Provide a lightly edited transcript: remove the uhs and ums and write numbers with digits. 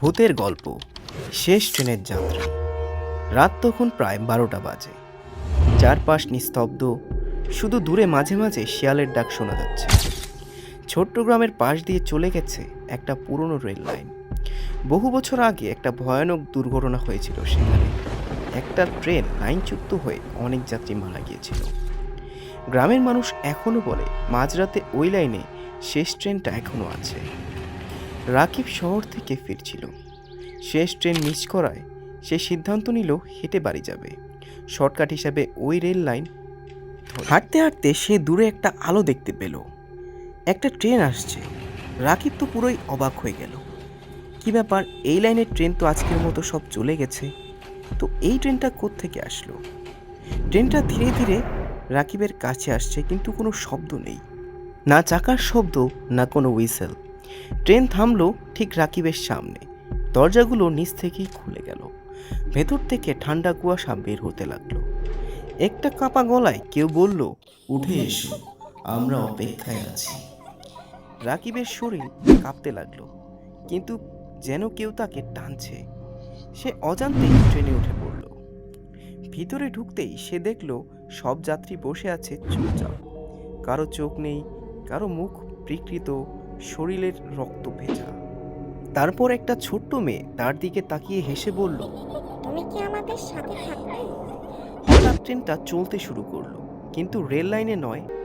ভূতের গল্প। শেষ ট্রেনের যাত্রা। রাত তখন প্রায় 12টা বাজে। চারপাশ নিস্তব্ধ, শুধু দূরে মাঝে মাঝে শিয়ালের ডাক শোনা যাচ্ছে। ছোট্ট গ্রামের পাশ দিয়ে চলে গেছে একটা পুরনো রেল লাইন। বহু বছর আগে একটা ভয়ানক দুর্ঘটনা হয়েছিল সেখানে। একটা ট্রেন লাইনচ্যুত হয়ে অনেক যাত্রী মারা গিয়েছিল। গ্রামের মানুষ এখনো বলে মাঝরাতে ওই লাইনে শেষ ট্রেনটা এখনো আছে। রাকিব শহর থেকে ফিরছিল। শেষ ট্রেন মিস করায় সে সিদ্ধান্ত নিল হেঁটে বাড়ি যাবে। শর্টকাট হিসাবে ওই রেল লাইন হাঁটতে হাঁটতে সে দূরে একটা আলো দেখতে পেল। একটা ট্রেন আসছে। রাকিব তো পুরোই অবাক হয়ে গেল। কি ব্যাপার, এই লাইনের ট্রেন তো আজকের মতো সব চলে গেছে, তো এই ট্রেনটা কোত্থেকে আসলো? ট্রেনটা ধীরে ধীরে রাকিবের কাছে আসছে, কিন্তু কোনো শব্দ নেই। না চাকার শব্দ, না কোনো হুইসেল। ট্রেন থামলো ঠিক রাকিবের সামনে। দরজাগুলো নিচ থেকেই খুলে গেল। ভেতর থেকে ঠান্ডা কুয়াশা বের হতে লাগলো। একটা কাঁপা গলায় কেউ বলল, উঠে এসো, আমরা অপেক্ষায় আছি। রাকিবের শরীর কাঁপতে লাগলো, কিন্তু যেন কেউ তাকে টানছে। সে অজান্তেই ট্রেনে উঠে পড়ল। ভিতরে ঢুকতেই সে দেখল সব যাত্রী বসে আছে চুপচাপ। কারো চোখ নেই, কারো মুখ বিকৃত, শরীরের রক্ত ভেজা। তারপর একটা ছোট্ট মেয়ে তার দিকে তাকিয়ে হেসে বলল, তুমি কি আমাদের সাথে থাকবে? হঠাৎ ট্রেনটা চলতে শুরু করলো, কিন্তু রেল লাইনে নয়,